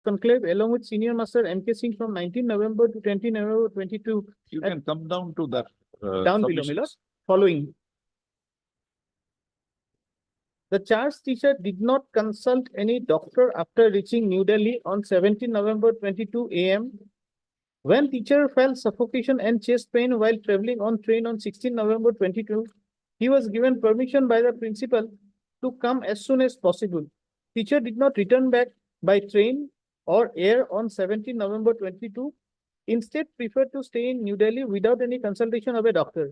conclave along with Senior Master M.K. Singh from 19 November to 20 November 22. You can come down to that. Down below, my lord. Following. The charge teacher did not consult any doctor after reaching New Delhi on 17 November 22 AM. When teacher felt suffocation and chest pain while traveling on train on 16 November 22, he was given permission by the principal to come as soon as possible. Teacher did not return back by train or air on 17 November 22. Instead, preferred to stay in New Delhi without any consultation of a doctor.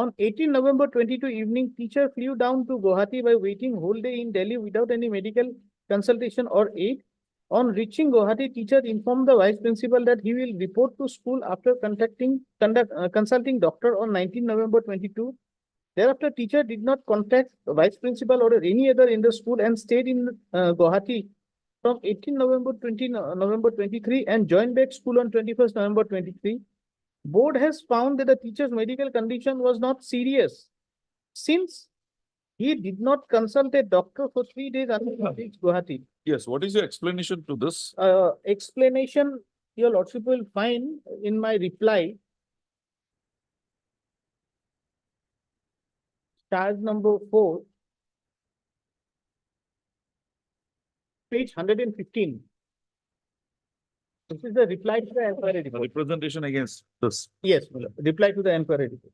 On 18 November 22 evening, teacher flew down to Guwahati by waiting whole day in Delhi without any medical consultation or aid. On reaching Guwahati, teacher informed the vice principal that he will report to school after consulting doctor on 19 November 22. Thereafter, teacher did not contact the vice principal or any other in the school and stayed in Guwahati from 18 November 20 November 23 and joined back school on 21st November 23. Board has found that the teacher's medical condition was not serious since he did not consult a doctor for 3 days after he reached Guwahati. Yes, what is your explanation to this? Explanation, your lordship will find in my reply. Charge number 4, page 115. This is the reply to the inquiry report. Representation against this. Yes, reply to the inquiry report.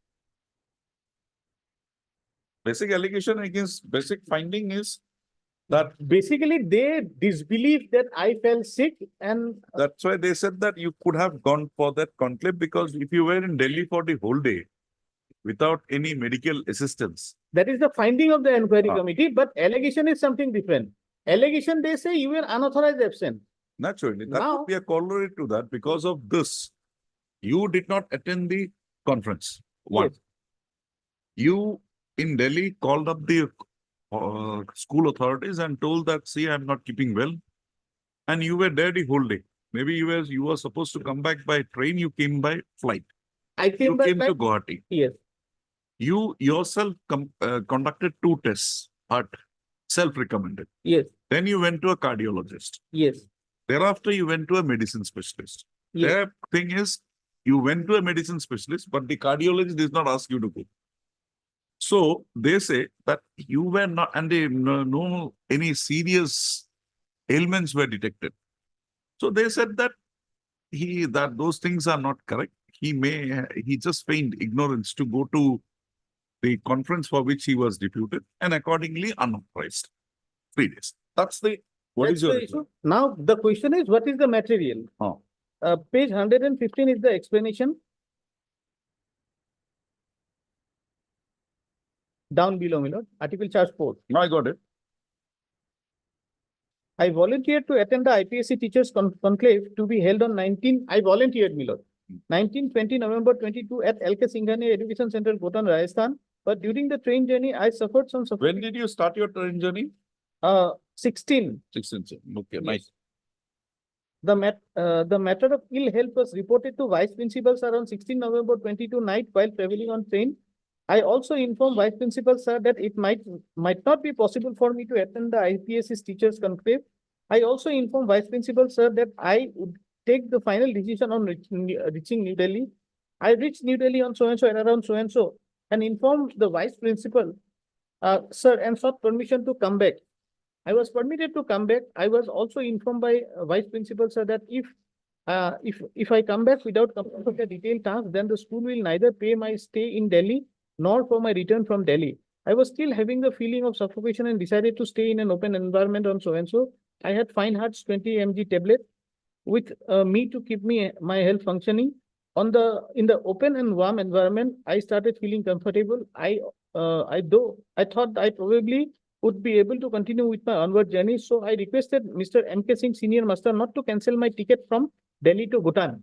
Basic allegation against basic finding is that basically they disbelieve that I fell sick, and that's why they said that you could have gone for that conclave, because if you were in Delhi for the whole day without any medical assistance. That is the finding of the inquiry committee, but allegation is something different. Allegation, they say you were unauthorized absent. Naturally, that would be a corollary to that. Because of this, you did not attend the conference. One. Yes. You in Delhi called up the school authorities and told that, see, I'm not keeping well. And you were there the whole day. Maybe you were supposed to come back by train, you came by flight. I came to Guwahati. Yes. You yourself conducted 2 tests, heart, self-recommended. Yes. Then you went to a cardiologist. Yes. Thereafter, you went to a medicine specialist. Yes. Their thing is, you went to a medicine specialist, but the cardiologist did not ask you to go. So they say that you were not, and they no any serious ailments were detected. So they said that those things are not correct. He just feigned ignorance to go to the conference for which he was deputed, and accordingly unauthorized. 3 days. That's the issue. Now the question is, what is the material? Page 115 is the explanation. Down below, my lord. Article charge 4. Now I got it. I volunteered to attend the IPSC teachers conclave to be held on 19. I volunteered, my lord. 19-20 November 22 at LK Singhania Education Center, Bhutan, Rajasthan. But during the train journey, I suffered some suffocation. When did you start your train journey? 16. 16. Okay, yes. Nice. The matter of ill health was reported to Vice Principal Sir on 16 November 22 night while traveling on train. I also informed Vice Principal Sir that it might not be possible for me to attend the IPSC teachers conclave. I also informed Vice Principal Sir that I would take the final decision on reaching New Delhi. I reached New Delhi on so-and-so and around so-and-so and informed the Vice Principal, Sir, and sought permission to come back. I was permitted to come back. I was also informed by Vice Principal Sir that if I come back without completing the detailed task, then the school will neither pay my stay in Delhi nor for my return from Delhi. I was still having the feeling of suffocation and decided to stay in an open environment on so-and-so. I had Fine Hearts 20 mg tablet with me to keep my health functioning. In the open and warm environment, I started feeling comfortable. I thought I probably would be able to continue with my onward journey. So I requested Mr. M.K. Singh, Senior Master, not to cancel my ticket from Delhi to Bhutan.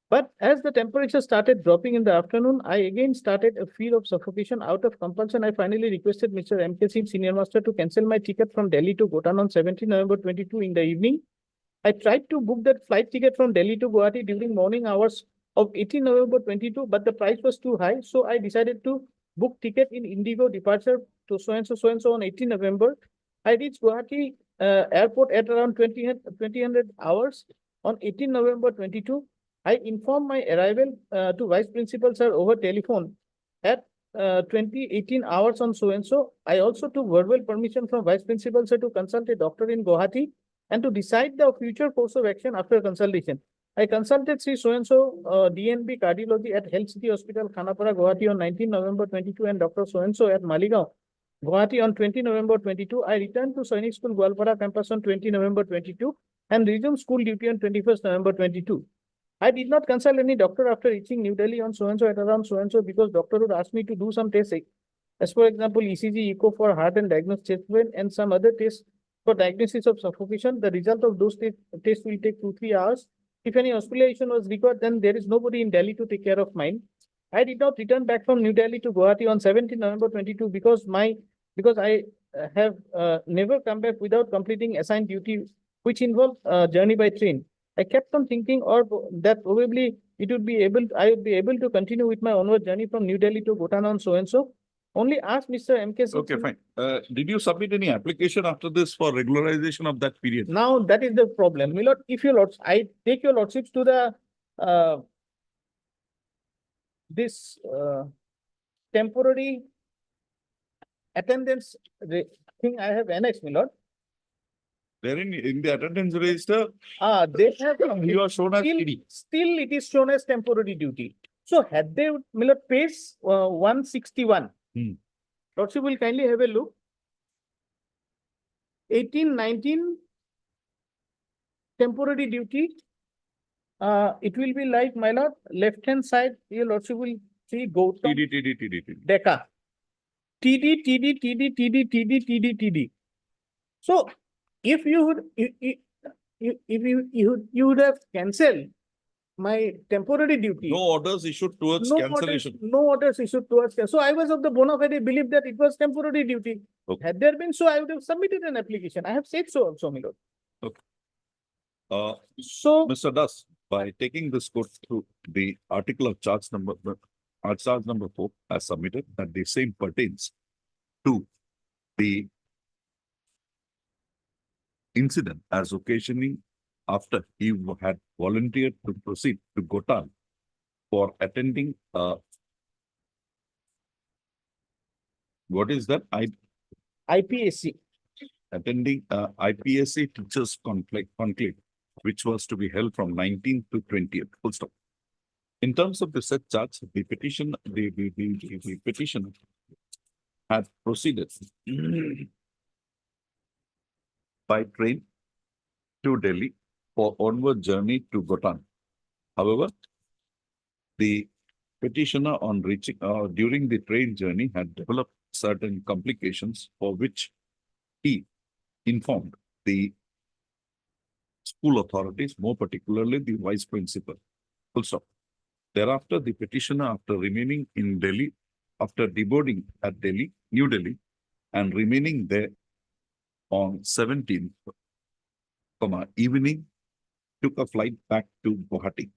But as the temperature started dropping in the afternoon, I again started a fear of suffocation. Out of compulsion, I finally requested Mr. M.K. Singh, Senior Master, to cancel my ticket from Delhi to Bhutan on 17 November 22 in the evening. I tried to book that flight ticket from Delhi to Guwahati during morning hours of 18 November 22, but the price was too high. So I decided to book ticket in Indigo departure to so-and-so on 18 November. I reached Guwahati airport at around 2000 hours on 18 November 22. I informed my arrival to Vice Principal sir over telephone at 2018 hours on so and so. I also took verbal permission from Vice Principal sir to consult a doctor in Guwahati and to decide the future course of action after consultation. I consulted Sri so and so DNB cardiology at Health City Hospital, Khanapara, Guwahati on 19 November 22 and Dr. So and so at Maligaon, Guwahati on 20 November 22. I returned to Sainik School, Gwalpara campus on 20 November 22 and resumed school duty on 21st November 22. I did not consult any doctor after reaching New Delhi on so and so at around so and so because doctor would ask me to do some tests. As for example, ECG, echo for heart and diagnosed chest pain and some other tests for diagnosis of suffocation. The result of those tests will take 2-3 hours. If any hospitalization was required, then there is nobody in Delhi to take care of mine. I did not return back from New Delhi to Guwahati on 17 November 22 because I have never come back without completing assigned duty, which involved journey by train. I kept on thinking that probably I would be able to continue with my onward journey from New Delhi to Bhutan on so and so. Only ask Mr. M.K. Singh. Okay, fine. Did you submit any application after this for regularization of that period? Now that is the problem. My lord, if your lords, I take your lordships to the this temporary attendance thing I have annexed, my lord. There in the attendance register, They have you are shown as TD. still it is shown as temporary duty. So had they, my lord, page 161. Lordship will kindly have a look. 18-19 temporary duty. It will be like, my lord, left hand side, your lordship will see Gautam TD. Decca. TD. So if you would have cancelled my temporary duty. No orders issued towards cancellation. No orders issued towards. So I was of the bona fide belief that it was temporary duty. Okay. Had there been so, I would have submitted an application. I have said so also, my lord. Okay. So, Mr. Das, by taking this court through the article of charge number 4 as submitted, that the same pertains to the incident as occasioning after he had volunteered to proceed to Gotan for attending what is that? IPSC. Attending IPSC teachers conclave, which was to be held from 19th to 20th. Full stop. In terms of the said charge, the petitioner had proceeded by train to Delhi for onward journey to Bhutan. However, the petitioner on reaching during the train journey had developed certain complications for which he informed the school authorities, more particularly the vice principal. Full stop. Thereafter, the petitioner, after remaining in Delhi, after deboarding at Delhi, New Delhi, and remaining there on 17th evening, took a flight back to Guwahati.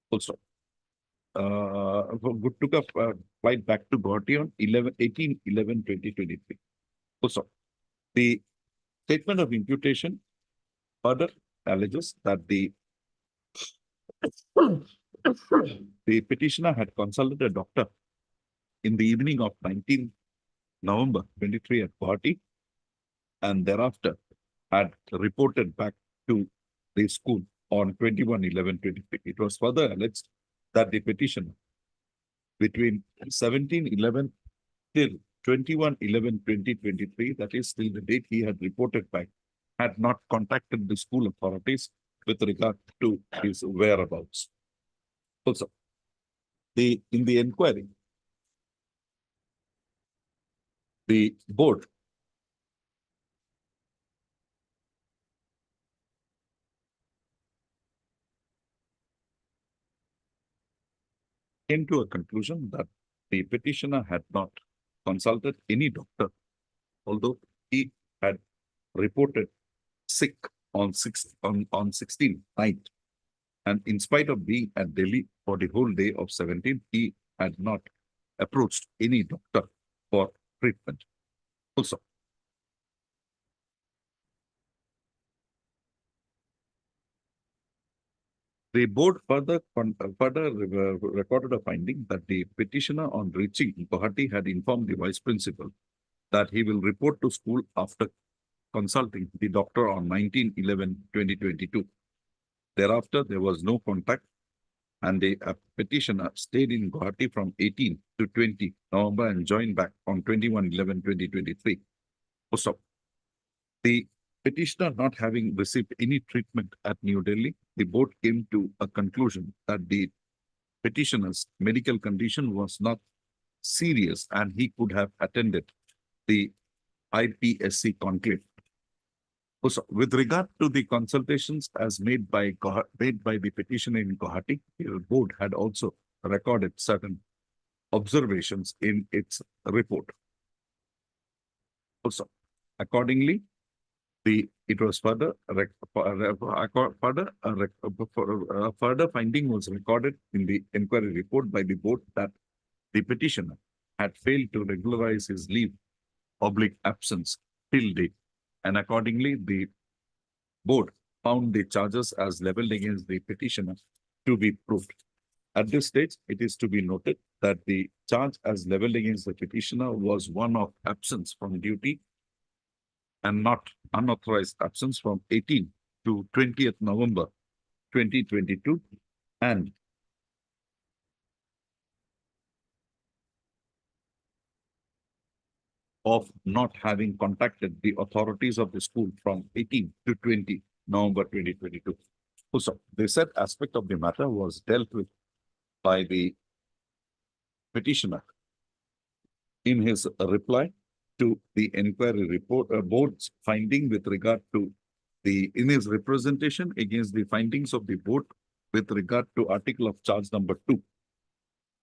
Full stop. Took a flight back to Guwahati on 18/11/2023. Full stop. The statement of imputation further alleges that the petitioner had consulted a doctor in the evening of 19 November 23 at Guwahati, and thereafter had reported back to the school on 21/11/23. It was further alleged that the petitioner between 17/11 till 21/11/2023, that is till the date he had reported back, had not contacted the school authorities with regard to his whereabouts. Also, in the inquiry, the board came to a conclusion that the petitioner had not consulted any doctor, although he had reported sick on 16th night. And in spite of being at Delhi for the whole day of 17th, he had not approached any doctor for treatment. Also, The board further recorded a finding that the petitioner on reaching Guwahati had informed the vice principal that he will report to school after consulting the doctor on 19/11/2022. Thereafter, there was no contact and the petitioner stayed in Guwahati from 18 to 20 November and joined back on 21/11/2023. Also, the petitioner not having received any treatment at New Delhi, the board came to a conclusion that the petitioner's medical condition was not serious and he could have attended the IPSC conclave. Also, with regard to the consultations as made by the petitioner in Guwahati, the board had also recorded certain observations in its report. Also, accordingly, it was further finding was recorded in the inquiry report by the board that the petitioner had failed to regularize his leave/absence till date, and accordingly the board found the charges as leveled against the petitioner to be proved. At this stage, it is to be noted that the charge as leveled against the petitioner was one of absence from duty and not unauthorized absence from 18 to 20th November 2022 and of not having contacted the authorities of the school from 18 to 20 November 2022. So the said aspect of the matter was dealt with by the petitioner in his reply to the inquiry report, board's finding with regard to in his representation against the findings of the board with regard to article of charge number 2.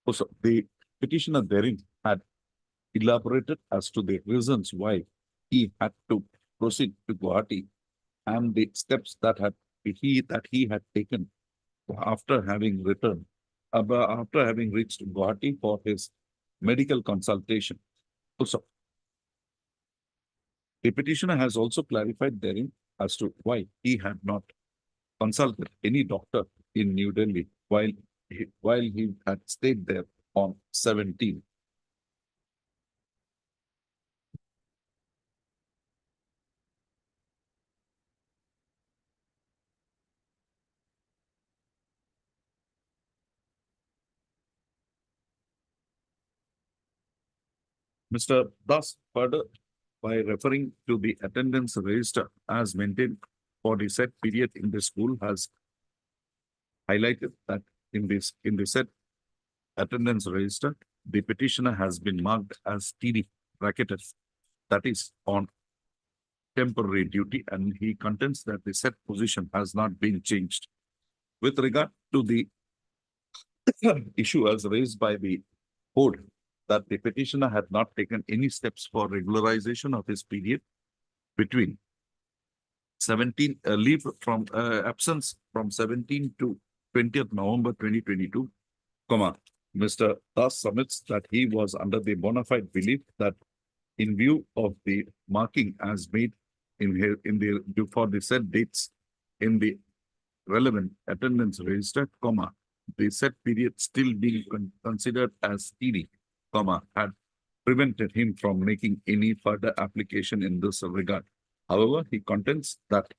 Also, the petitioner therein had elaborated as to the reasons why he had to proceed to Guwahati and the steps that he had taken after having returned, after having reached Guwahati for his medical consultation. Also, the petitioner has also clarified therein as to why he had not consulted any doctor in New Delhi while he had stayed there on 17. Mr. Das further, by referring to the attendance register as maintained for the said period in the school, has highlighted that in the said attendance register, the petitioner has been marked as TD bracketed, that is on temporary duty, and he contends that the said position has not been changed. With regard to the issue as raised by the board that the petitioner had not taken any steps for regularization of his period between 17 leave from absence from 17 to 20th November 2022, Mr. Das submits that he was under the bona fide belief that in view of the marking as made for the said dates in the relevant attendance register, the said period still being considered as TD, had prevented him from making any further application in this regard. However, he contends that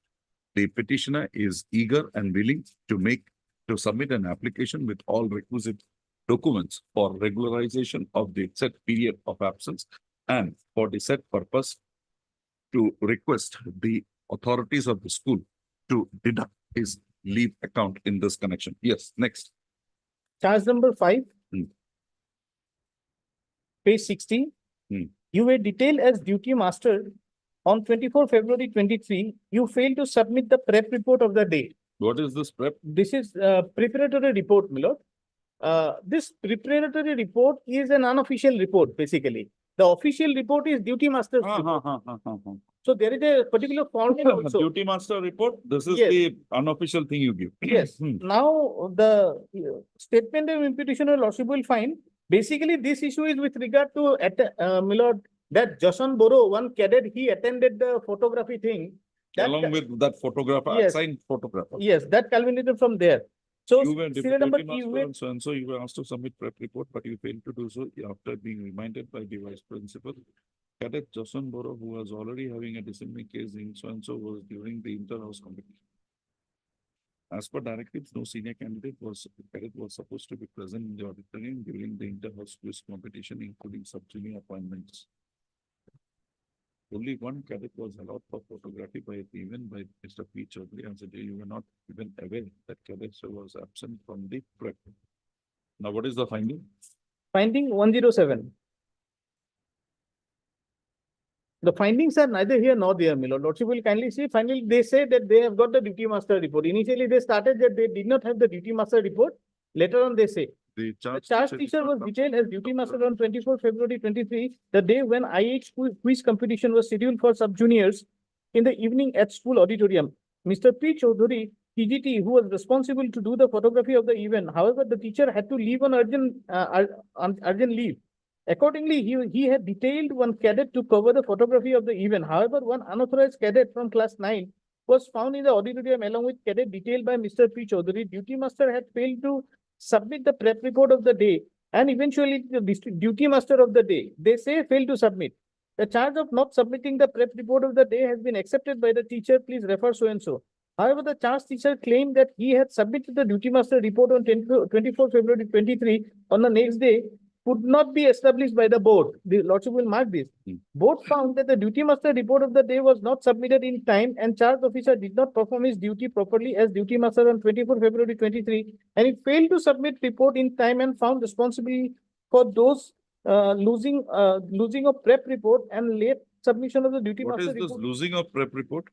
the petitioner is eager and willing to submit an application with all requisite documents for regularization of the said period of absence and for the said purpose to request the authorities of the school to deduct his leave account in this connection. Yes, next. Charge number 5. Page 60. You were detailed as duty master on 24 February 23. You failed to submit the prep report of the day. What is this prep? This is preparatory report, my lord. This preparatory report is an unofficial report, basically. The official report is duty master's report. So there is a particular format also. Duty master report. This is Yes. the unofficial thing you give. Yes. Now the statement of imputation or lordship will find basically this issue is with regard to my lord, that Jason Boro, one cadet, he attended the photography thing. Along with that photographer, Yes. assigned photographer. Yes, that culminated from there. So You were serial number deputy master and so you were asked to submit prep report, but you failed to do so after being reminded by the vice principal. Cadet Josan Boro, who was already having a disciplinary case in so-and-so, was during the inter-house competition. As per directives, no senior cadet was supposed to be present in the auditorium during the inter-house quiz competition, including sub-junior appointments. Only one cadet was allowed for photography by even by Mr. P. Chaudhary, and said you were not even aware that cadet was absent from the prep. Now, what is the finding? Finding 107. The findings are neither here nor there, my lord. Lordship will kindly see. Finally, they say that they have got the duty master report. Initially, they started that they did not have the duty master report. Later on, they say The charge teacher was detailed as duty master on 24 February 23, the day when IH quiz competition was scheduled for sub-juniors in the evening at school auditorium. Mr. P. Chaudhary, TGT, who was responsible to do the photography of the event. However, the teacher had to leave on urgent leave. Accordingly, he had detailed one cadet to cover the photography of the event. However, one unauthorized cadet from class 9 was found in the auditorium along with cadet detailed by Mr. P. Chaudhary. Duty master had failed to submit the prep report of the day and eventually the duty master of the day, they say, failed to submit. The charge of not submitting the prep report of the day has been accepted by the teacher. Please refer so and so. However, the charge teacher claimed that he had submitted the duty master report on 24 February 23 on the next day could not be established by the board. The Lordship will mark this. Board found that the duty master report of the day was not submitted in time and charge officer did not perform his duty properly as duty master on 24 February 23 and he failed to submit report in time and found responsible for those losing of prep report and late submission of the duty What master is this report. losing of prep report?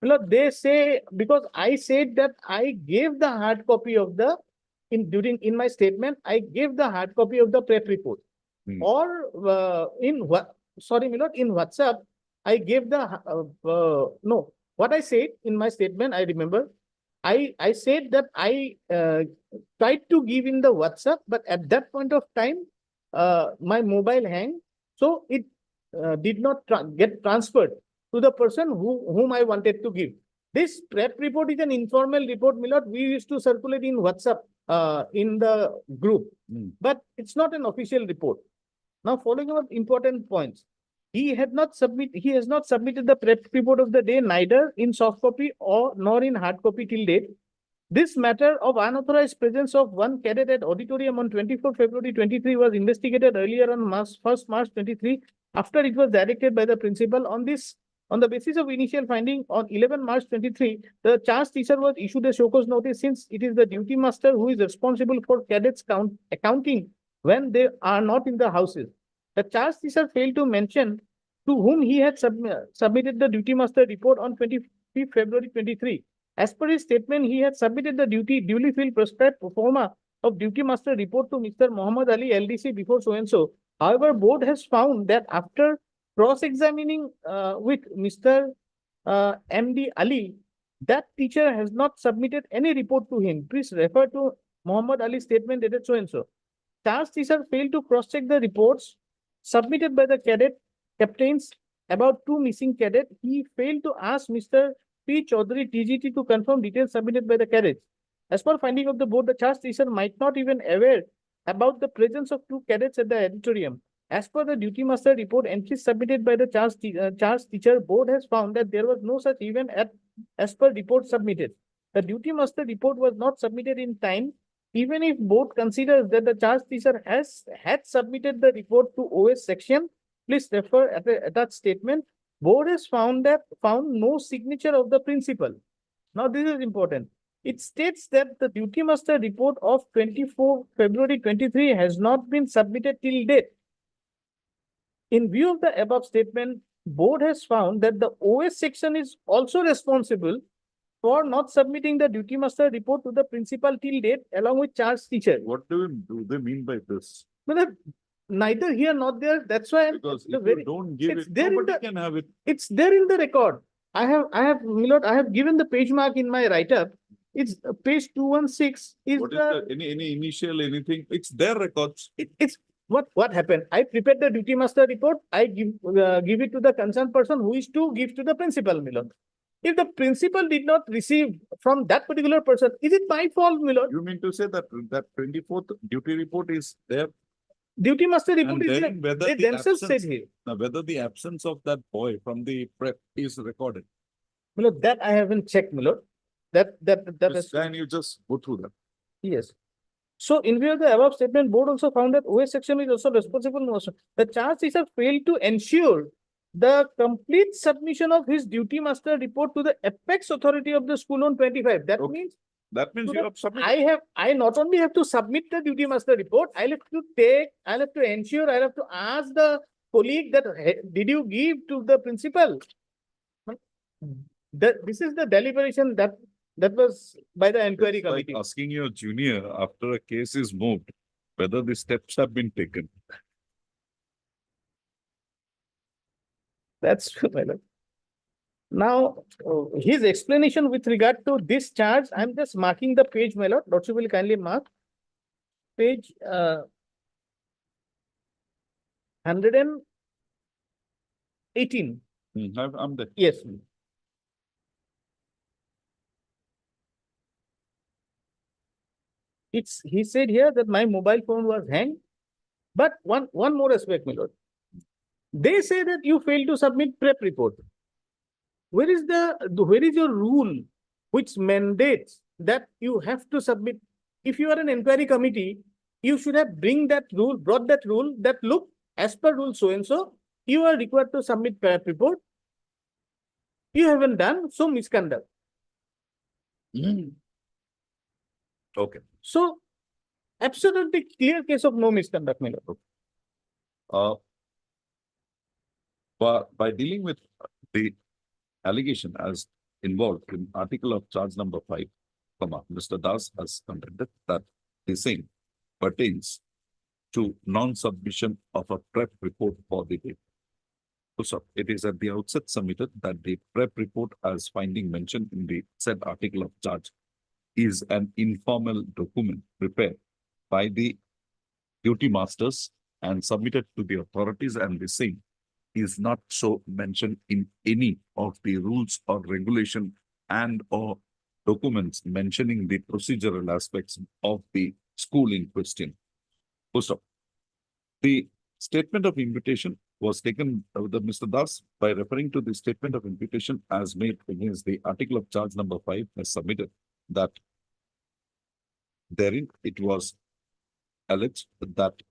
Look, they say, because I said that I gave the hard copy of the, in my statement, I gave the hard copy of the prep report. Or in WhatsApp, I gave the, no, what I said in my statement, I remember, I said that I tried to give in the WhatsApp, but at that point of time, my mobile hang, so it did not get transferred to the person whom I wanted to give. This prep report is an informal report, Milord. We used to circulate in WhatsApp in the group, but it's not an official report. Now, following up important points, he has not submitted the prep report of the day neither in soft copy nor in hard copy till date. This matter of unauthorized presence of one cadet at auditorium on 24 February 23 was investigated earlier on 1st March 23 after it was directed by the principal. On the basis of initial finding on 11 March 23, the charge teacher was issued a show cause notice since it is the duty master who is responsible for cadets accounting when they are not in the houses. The charge teacher failed to mention to whom he had submitted the duty master report on 25 February 23. As per his statement, he had submitted the duly filled prescribed pro forma of duty master report to Mr. Muhammad Ali LDC before so and so. However, board has found that after cross-examining with Mr. MD Ali, that teacher has not submitted any report to him. Please refer to Muhammad Ali's statement dated so and so. Charge teacher failed to cross-check the reports submitted by the cadet captains about two missing cadets. He failed to ask Mr. P. Chaudhary TGT to confirm details submitted by the cadets. As per finding of the board, the charge teacher might not even aware about the presence of two cadets at the auditorium. As per the duty master report entries submitted by the charge teacher, board has found that there was no such event as per report submitted. The duty master report was not submitted in time. Even if board considers that the charge teacher had submitted the report to OS section, please refer at that statement. Board has found no signature of the principal. Now this is important. It states that the duty master report of 24 February 23 has not been submitted till date. In view of the above statement, board has found that the OS section is also responsible for not submitting the duty master report to the principal till date along with charge teacher. What do they mean by this? Neither here nor there. That's why Because if you don't give it, nobody can have it. It's there in the record. I have given the page mark in my write-up. It's page 216. What is any initial anything? It's their records. It's what happened. I prepared the duty master report. I give it to the concerned person who is to give to the principal, Milord. If the principal did not receive from that particular person. Is it my fault, my lord? You mean to say that that 24th duty report is there? Duty master report And is there. then whether They the themselves said absence, here. now whether the absence of that boy from the prep is recorded. My lord, that I haven't checked, my lord. That is, Can you just go through that? yes. So in view of the above statement, board also found that OS section is also responsible. The charge teacher failed to ensure the complete submission of his duty master report to the apex authority of the school on 25. That Okay. means That means you have submitted. I not only have to submit the duty master report, I'll have to ensure, I'll have to ask the colleague that, did you give to the principal? This is the deliberation that was by the inquiry It's like committee. asking your junior after a case is moved, whether the steps have been taken. That's true, my lord. Now, his explanation with regard to this charge, I'm just marking the page, my lord. Lordship will kindly mark page 118. I'm there. Yes. He said here that my mobile phone was hanged. But one more aspect, my lord. They say that you failed to submit prep report. Where is your rule which mandates that you have to submit? If you are an inquiry committee, you should have brought that rule that look, as per rule so and so, you are required to submit prep report. You haven't done, so misconduct. Okay. So absolutely clear case of no misconduct, my lord. By dealing with the allegation as involved in article of charge number 5, Mr. Das has contended that the same pertains to non-submission of a prep report for the day. So it is at the outset submitted that the prep report as finding mentioned in the said article of charge is an informal document prepared by the duty masters and submitted to the authorities, and the same is not so mentioned in any of the rules or regulation and or documents mentioning the procedural aspects of the school in question. Full stop. The statement of invitation was taken the Mr. Das by referring to the statement of invitation as made against the article of charge number 5 as submitted, that therein it was alleged that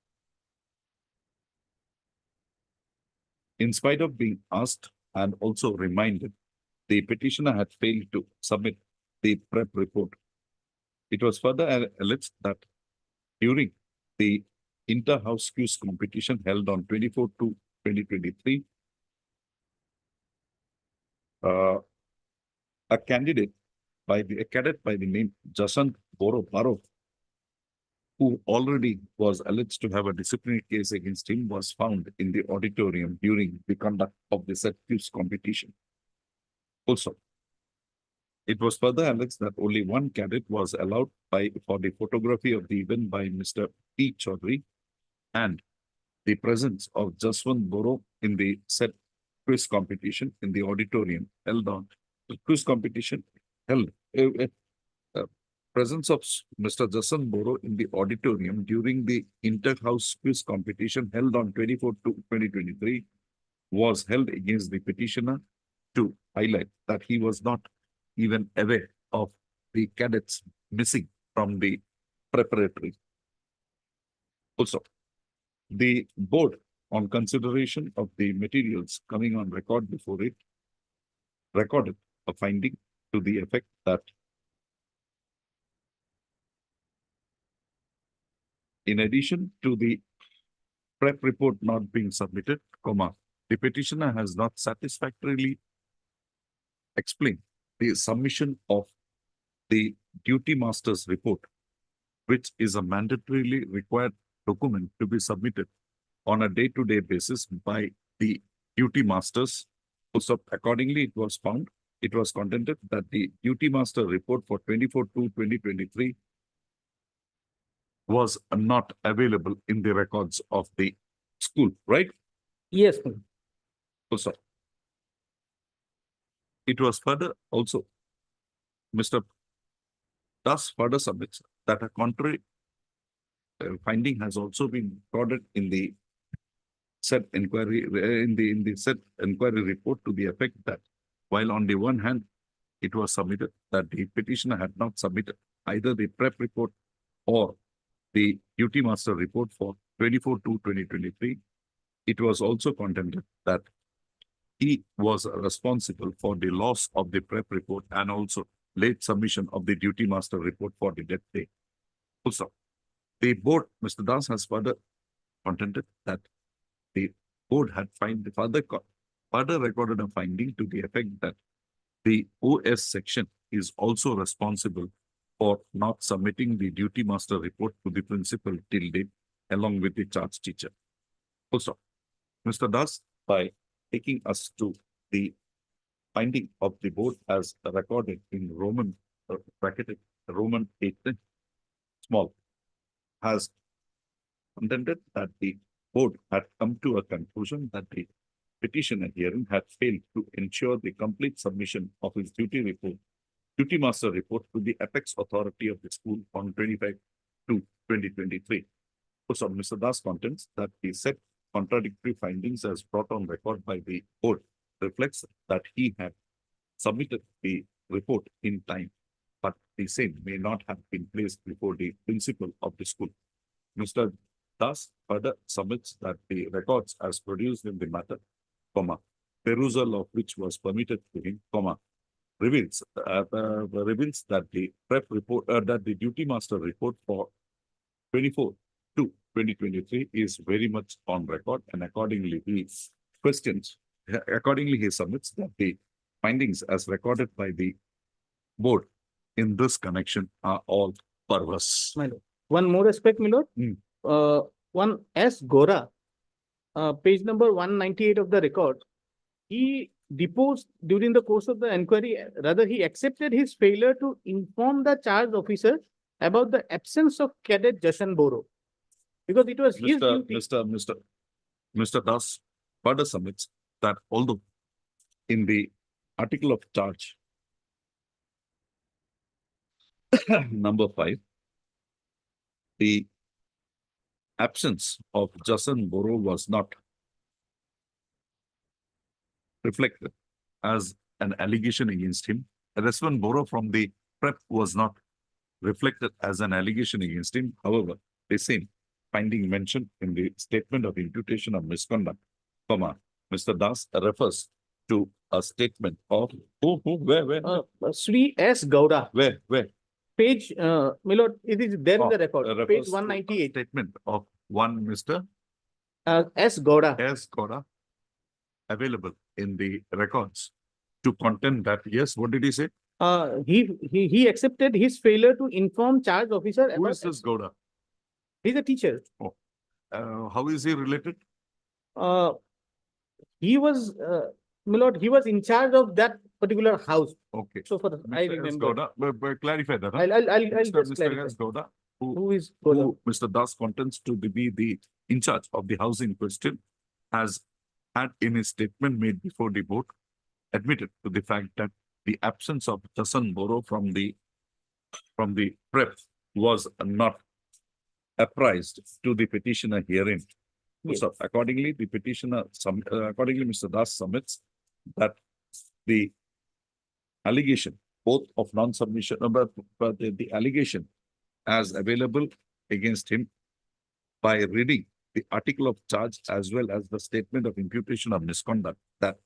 in spite of being asked and also reminded, the petitioner had failed to submit the prep report. It was further alleged that during the inter-house quiz competition held on 24/2/2023, a cadet by the name Jasant Baro, who already was alleged to have a disciplinary case against him, was found in the auditorium during the conduct of the said quiz competition. Also, it was further alleged that only one cadet was allowed for the photography of the event by Mr. P. Chaudhary, and the presence of Jaswant Boro in the said quiz competition in the auditorium held on the quiz competition held. Presence of Mr. Jaswant Boro in the auditorium during the inter-house quiz competition held on 24/2/2023 was held against the petitioner to highlight that he was not even aware of the cadets missing from the preparatory. Also, the board, on consideration of the materials coming on record before it, recorded a finding to the effect that in addition to the prep report not being submitted, the petitioner has not satisfactorily explained the submission of the duty master's report, which is a mandatorily required document to be submitted on a day-to-day basis by the duty masters. So accordingly, it was contended that the duty master report for 24/2/2023 was not available in the records of the school, right? Yes. So it was further also, Mr. thus further submits that a contrary finding has also been recorded in the said inquiry in the said inquiry report to the effect that while on the one hand it was submitted that the petitioner had not submitted either the prep report or the duty master report for 24/2/2023, it was also contended that he was responsible for the loss of the prep report and also late submission of the duty master report for the death day. Also, the board, Mr. Das, has further contended that the board had further recorded a finding to the effect that the OS section is also responsible for not submitting the duty master report to the principal till date along with the charge teacher. Also, Mr. Das, by taking us to the finding of the board as recorded in Roman bracketed Roman 8 small, has contended that the board had come to a conclusion that the petitioner hearing had failed to ensure the complete submission of his duty master report to the apex authority of the school on 25/2/2023. So Mr. Das contends that the said contradictory findings as brought on record by the board reflects that he had submitted the report in time, but the same may not have been placed before the principal of the school. Mr. Das further submits that the records as produced in the matter, perusal of which was permitted to him, reveals that the prep report, that the duty master report for 24/2/2023 is very much on record, and accordingly he submits that the findings as recorded by the board in this connection are all perverse. My lord. One more aspect, my lord. One S. Gora, page number 198 of the record. He deposed during the course of the inquiry, rather he accepted his failure to inform the charge officer about the absence of cadet Jashan Boro. Because it was his duty. Mr. Das further submits that although in the article of charge number 5, the absence of Jason Boro was not reflected as an allegation against him. Reswan Boro from the prep was not reflected as an allegation against him. However, the same finding mentioned in the statement of imputation of misconduct, Mr. Das refers to a statement of where? Sri S. Gowda. Where? Page, my lord, it is there in the record, refers page to 198. Statement of one Mr. S. Gowda. S. Gowda available in the records to contend that, yes, what did he say? He accepted his failure to inform charge officer. Who is this Gowda? He's a teacher. How is he related? He was, my lord, he was in charge of that particular house. Okay. So for I Mr. S. remember. Gowda, but clarify that. I'll Mr. just Mr. clarify. S. Gowda, Who is Gowda? who Mr. Das contends to be the in charge of the house in question, has had in his statement made before the board admitted to the fact that the absence of Jason Boro from the prep was not apprised to the petitioner herein. Yes. So accordingly, the petitioner, accordingly, Mr. Das submits that the allegation, both of non-submission, but the allegation as available against him by reading the article of charge as well as the statement of imputation of misconduct, that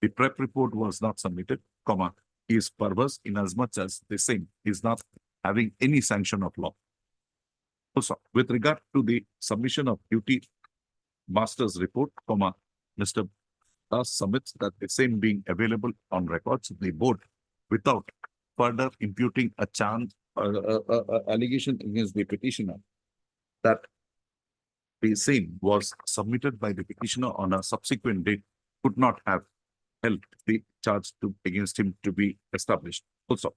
the prep report was not submitted, is perverse inasmuch as the same is not having any sanction of law. Also, with regard to the submission of duty master's report, Mr. Das submits that the same being available on records, the board, without further imputing a charge allegation against the petitioner, that the same was submitted by the petitioner on a subsequent date, could not have helped the charge against him to be established. Also,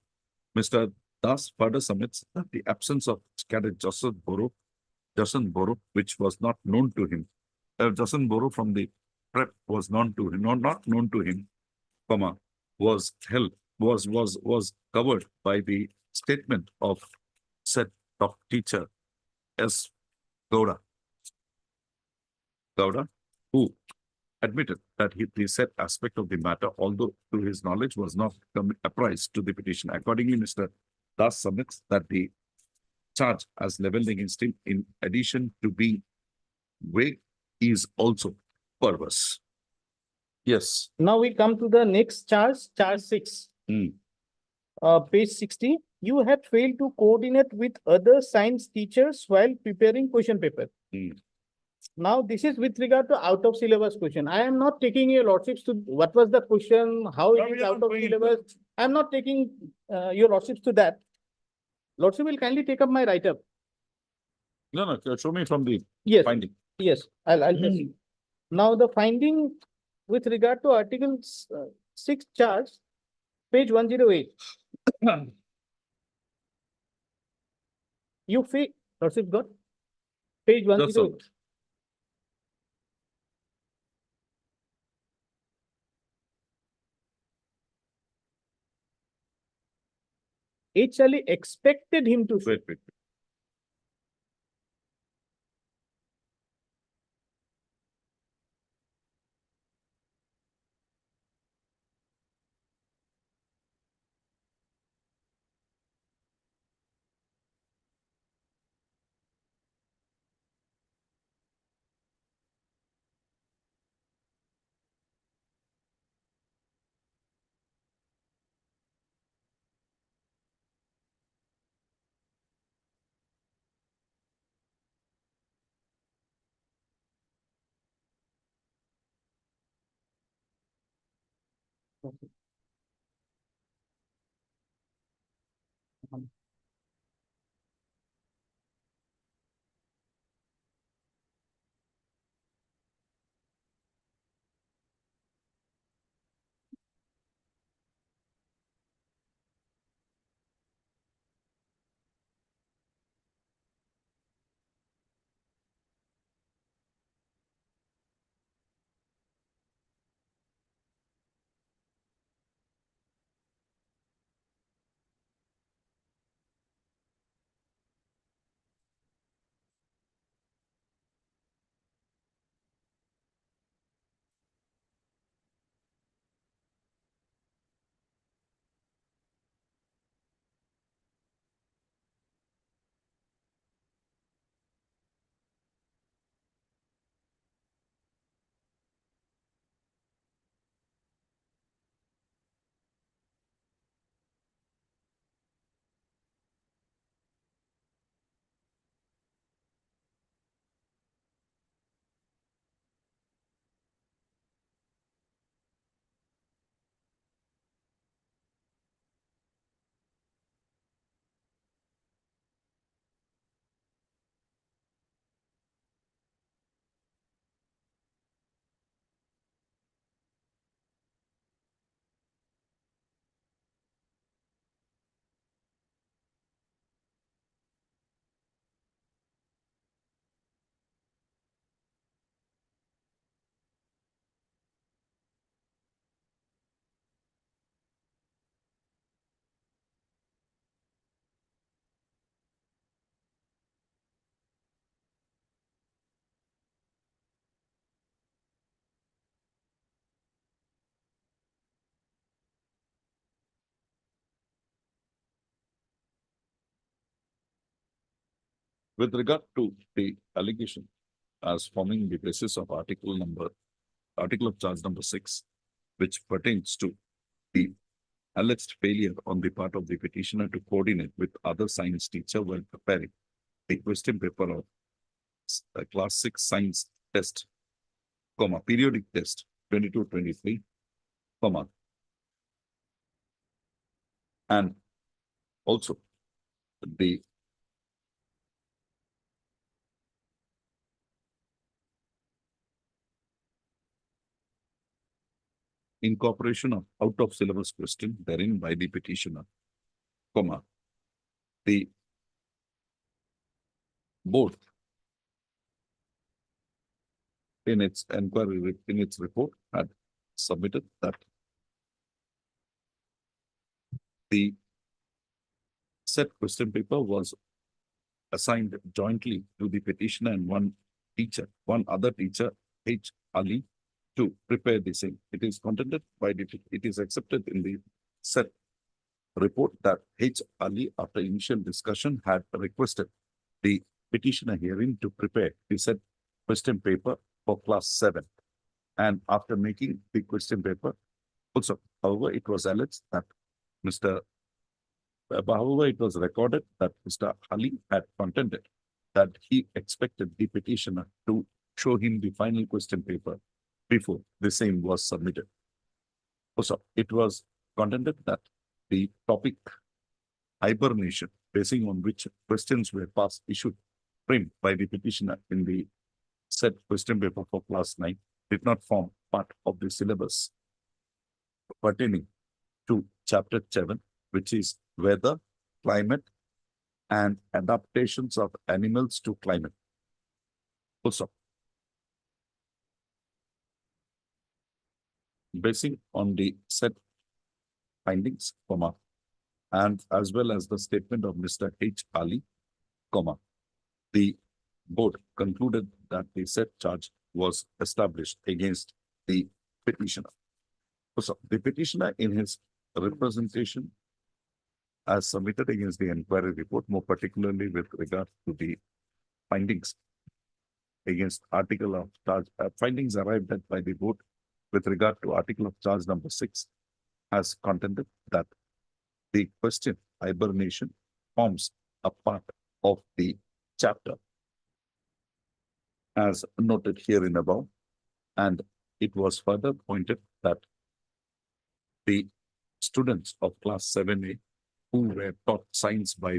Mr. Das further submits that the absence of cadet Jason Boro, which was not known to him, Jason Boro from the prep was known to him, not known to him, was covered by the statement of said of teacher S. Gowda, who admitted that the said aspect of the matter, although to his knowledge, was not apprised to the petition. Accordingly, Mr. Das submits that the charge as leveled against him, in addition to being vague, is also perverse. Yes. Now we come to the next charge, charge 6. Page 60. You had failed to coordinate with other science teachers while preparing question paper. Now, this is with regard to out of syllabus question. I am not taking your lordships to what was the question, how it is out of syllabus. I am not taking your lordships to that. Lordship will kindly take up my write-up. No, show me from the Yes. finding. Yes, I'll just see. Now, the finding with regard to Article 6 charge, page 108. You feel, Lordship got? Page 108. Actually expected him to say. Wait. With regard to the allegation as forming the basis of article of charge number 6, which pertains to the alleged failure on the part of the petitioner to coordinate with other science teacher while preparing the question paper of class 6 science test, periodic test 22-23, and also the incorporation of out of syllabus question therein by the petitioner, the board in its inquiry, in its report, had submitted that the said question paper was assigned jointly to the petitioner and one other teacher, H. Ali, to prepare the same. It is contended by it is accepted in the said report that H. Ali, after initial discussion, had requested the petitioner hearing to prepare the said question paper for class 7. And after making the question paper, also, however, it was alleged that however, it was recorded that Mr. Ali had contended that he expected the petitioner to show him the final question paper before the same was submitted. Also, it was contended that the topic hibernation, basing on which questions were past issued, framed by the petitioner in the said question paper for class 9, did not form part of the syllabus pertaining to chapter 7, which is weather, climate, and adaptations of animals to climate. Also, basing on the said findings, comma, and as well as the statement of Mr. H. Ali, comma, the board concluded that the said charge was established against the petitioner. So the petitioner, in his representation as submitted against the inquiry report, more particularly with regard to the findings against article of charge, findings arrived at by the board with regard to article of charge number 6, has contended that the question hibernation forms a part of the chapter as noted here in above, and it was further pointed that the students of class 7A who were taught science by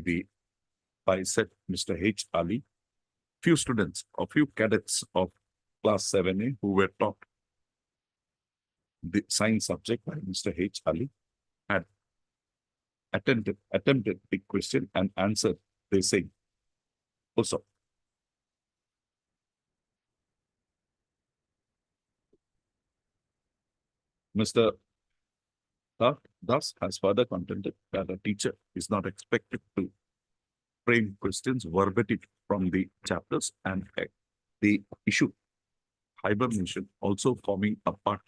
said Mr. H. Ali, few cadets of class 7A who were taught the science subject by Mr. H. Ali had attempted the question and answered the same. Also, Mr. Thus has further contended that a teacher is not expected to frame questions verbatim from the chapters, and the issue hibernation also forming a part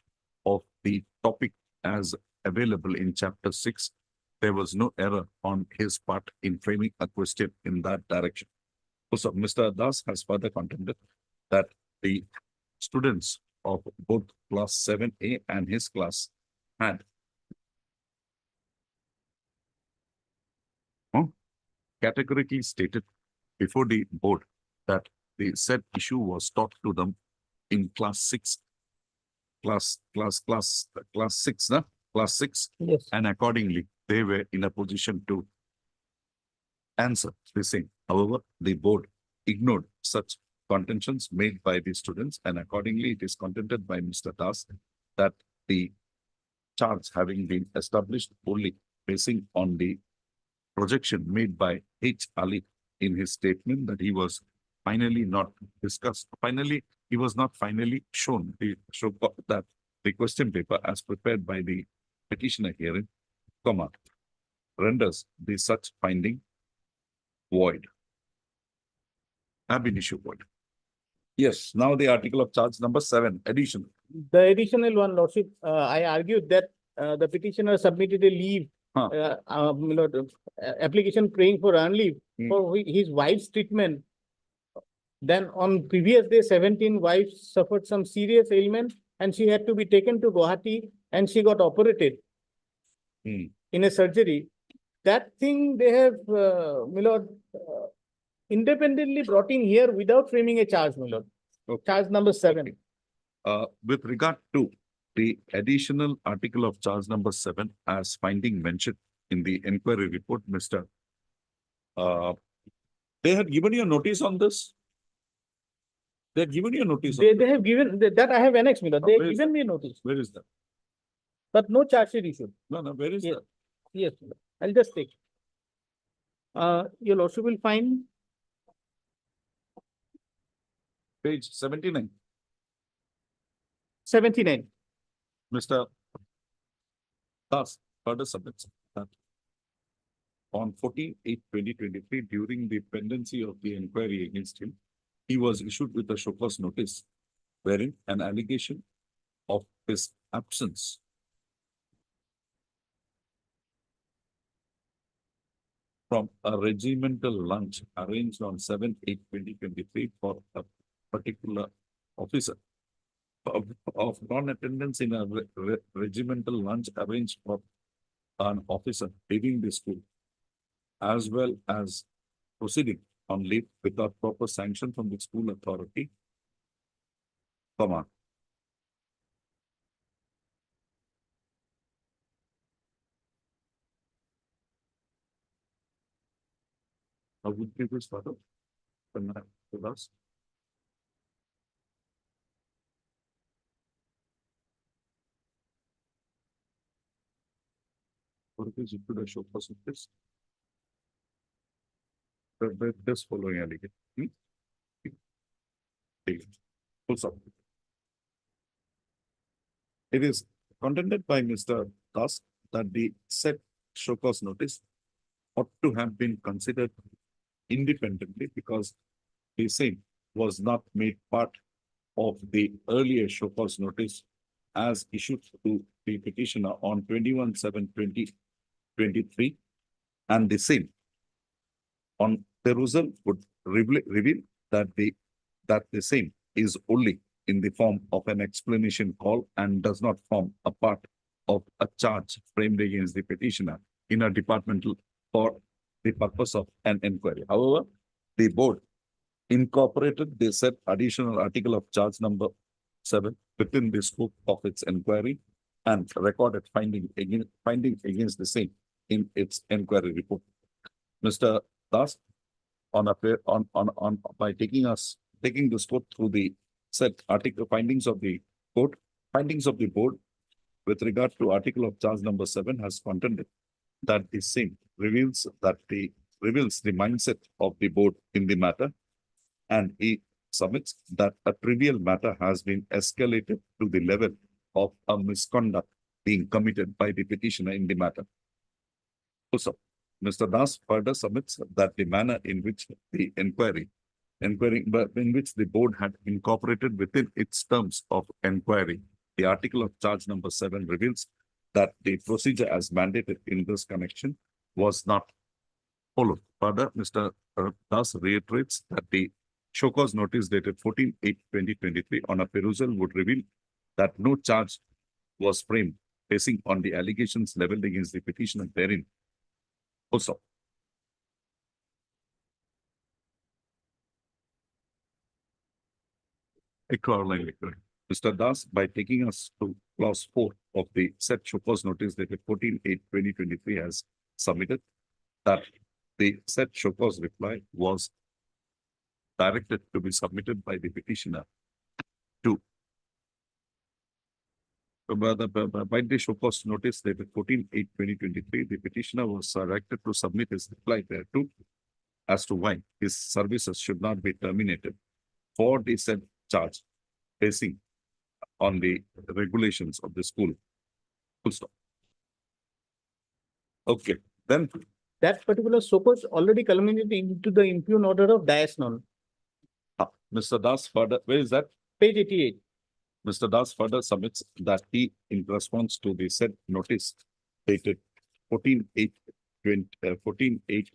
of the topic as available in chapter 6. There was no error on his part in framing a question in that direction. Also, Mr. Das has further contended that the students of both class 7A and his class had categorically stated before the board that the said issue was taught to them in class 6, class 6, Yes. and accordingly they were in a position to answer the same. However, the board ignored such contentions made by the students, and accordingly it is contended by Mr. Das that the charge having been established only basing on the projection made by H. Ali in his statement that he was finally not discussed. Finally, he was not finally shown that the question paper as prepared by the petitioner hearing, comma, renders the such finding void, ab initio void. Yes, now the article of charge number 7, addition. The additional one, Lordship, I argued that the petitioner submitted a leave, application praying for earn leave for his wife's treatment. Then on previous day, 17 wives suffered some serious ailment and she had to be taken to Guwahati and she got operated in a surgery. That thing they have, independently brought in here without framing a charge, my lord. Okay. Charge number 7. With regard to the additional article of charge number 7 as finding mentioned in the inquiry report, Mr. They had given you a notice on this? They had given you a notice. They have given that I have annexed, my lord. They have given me a notice. Where is that? But no charge sheet issued. No, where is that? Yes, I'll just take. Your lordship will find Page 79. 79. Mr. Das further submits that on 14/8/2023, during the pendency of the inquiry against him, he was issued with a show cause notice wherein an allegation of his absence from a regimental lunch arranged on 7/8/2023 for a particular officer of non-attendance in a regimental lunch arranged for an officer leaving the school, as well as proceeding on leave without proper sanction from the school authority, comma. How would you please follow? With us? What is it to the show cause of this? This following allegation. Full stop. It is contended by Mr. Das that the said show cause notice ought to have been considered independently because the same was not made part of the earlier show cause notice as issued to the petitioner on 21/7/2023, and the same on perusal would reveal that the same is only in the form of an explanation call and does not form a part of a charge framed against the petitioner in a departmental for the purpose of an inquiry. However, the board incorporated the said additional article of charge number 7 within the scope of its inquiry and recorded finding against the same in its inquiry report. Mr. Das, by taking this court through the said article findings of the board with regard to article of charge number 7 has contended that the same reveals the mindset of the board in the matter, and he submits that a trivial matter has been escalated to the level of a misconduct being committed by the petitioner in the matter. Also, Mr. Das further submits that the manner in which the inquiry in which the board had incorporated within its terms of inquiry the article of charge number 7 reveals that the procedure as mandated in this connection was not followed. Further, Mr. Das reiterates that the show cause notice dated 14/8/2023 on a perusal would reveal that no charge was framed basing on the allegations leveled against the petitioner therein. Also, Mr. Das, by taking us to clause 4 of the said show cause notice dated 14/8/2023, has submitted that the said show cause reply was directed to be submitted by the petitioner to by the show cause notice dated 14/8/2023, the petitioner was directed to submit his reply thereto as to why his services should not be terminated for the said charge basing on the regulations of the school. Full stop. Okay, then That particular show cause already culminated into the impugn order of Dias non. Mr. Das further, where is that? Page 88. Mr. Das further submits that he, in response to the said notice dated 14/8/20,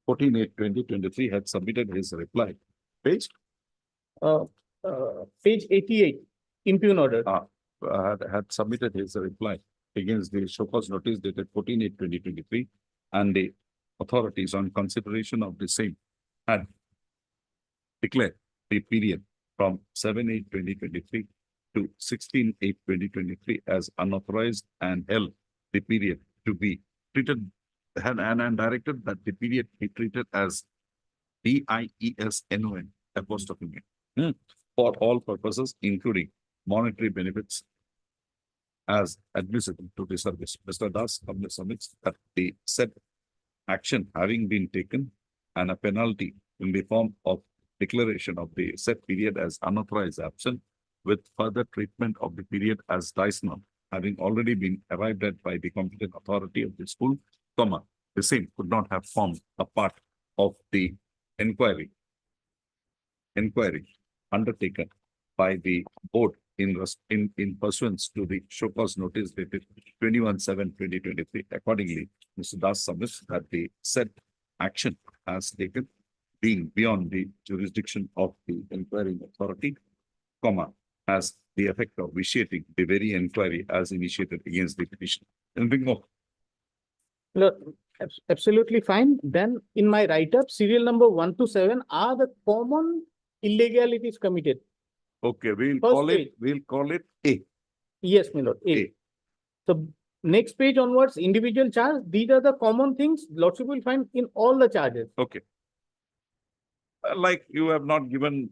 14/8/2023, had submitted his reply. Page? Page 88, impugn order. Had submitted his reply against the show cause notice dated 14/8/2023, and the authorities on consideration of the same had declared the period from 7/8/2023 to 16/8/2023 as unauthorized and held the period to be treated and directed that the period be treated as DIESNON apostrophe for all purposes, including monetary benefits as admissible to the service. Mr. Das submits that the said action having been taken and a penalty in the form of declaration of the said period as unauthorized absent with further treatment of the period as dice not having already been arrived at by the competent authority of the school, comma, the same could not have formed a part of the inquiry undertaken by the board in pursuance to the show cause notice dated 21/7/2023. Accordingly, Mr. Das submits that the said action as taken being beyond the jurisdiction of the inquiring authority, comma, has the effect of vitiating the very inquiry as initiated against the petition. Anything more? Look, absolutely fine. Then in my write-up, serial number 1 to 7 are the common illegalities committed. Okay, First we'll call it A. Yes, my lord. A. A. So next page onwards, individual charge. These are the common things Lordship will find in all the charges. Okay. Like you have not given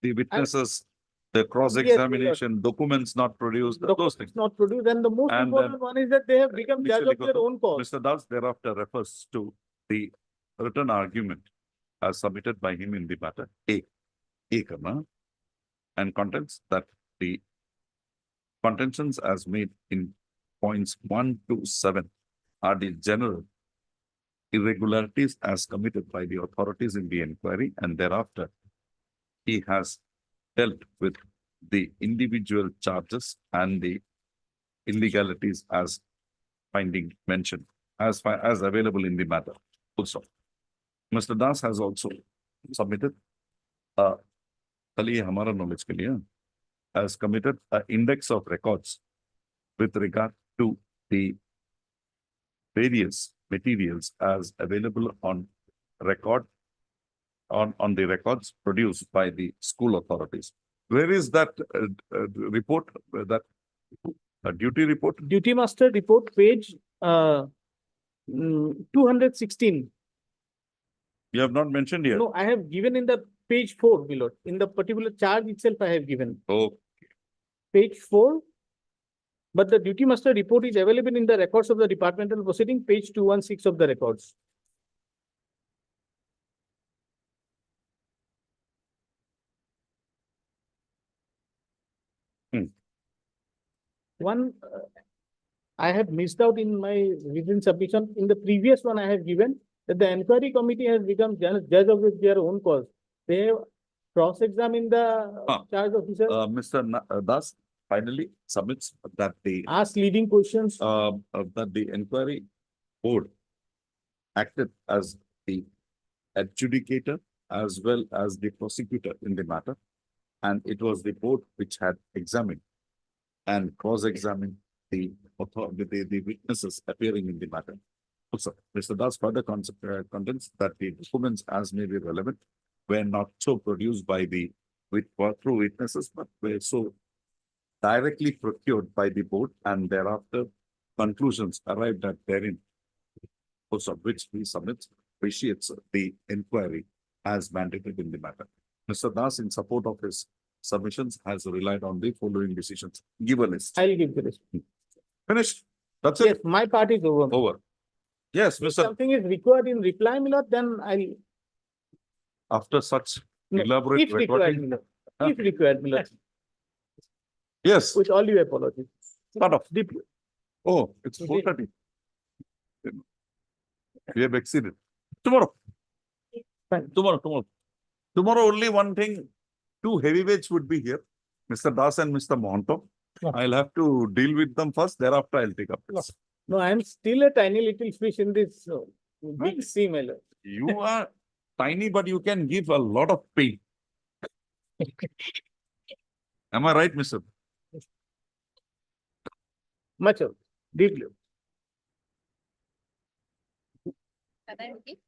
the witnesses the cross-examination, documents not produced, those things. Not produced, and the most And important one is that they have become Mr. judge of their Likoto, own cause. Mr. Das thereafter refers to the written argument as submitted by him in the matter A, comma, and contents that the contentions as made in points 1 to 7 are the general irregularities as committed by the authorities in the inquiry, and thereafter he has dealt with the individual charges and the illegalities as finding mentioned as available in the matter. Also, Mr. Das has also submitted खाली हमारा knowledge के लिए has committed an index of records with regard to the various materials as available on record on the records produced by the school authorities. Where is that report? That duty report? Duty master report, page 216. You have not mentioned here. No, I have given in the page 4 below. In the particular charge itself, I have given. Oh, Page 4. But the duty master report is available in the records of the departmental proceeding, page 216 of the records. One, I have missed out in my written submission. In the previous one, I have given that the inquiry committee has become judge of their own cause. They have cross-examined the charge officer. Mr. Das finally submits that the Ask leading questions. that the inquiry board acted as the adjudicator as well as the prosecutor in the matter, and it was the board which had examined and cross-examined the witnesses appearing in the matter. Also, Mr. Das further contends that the documents as may be relevant were not so produced by the through witnesses, but were so directly procured by the board, and thereafter conclusions arrived at therein, also which he submits, appreciates the inquiry as mandated in the matter. Mr. Das, in support of his submissions, has relied on the following decisions. Give a list. I'll give the list. Finished. That's Yes, it. my part is over. Over. Yes, If Mr. something is required in reply, my lord, then I'll. After such No, elaborate if required, recording. my lord. If required, my lord. Yes. With all due apologies. Start off. Deeply. Oh, it's 4:30. We have exceeded. Tomorrow. Fine. Tomorrow only one thing, two heavyweights would be here, Mr. Das and Mr. Mohanto. No. I'll have to deal with them first, thereafter I'll take up this. No, I'm still a tiny little fish in this big sea, my lord. You are tiny, but you can give a lot of pain. Am I right, Mr.? Much of deeply. Can I repeat?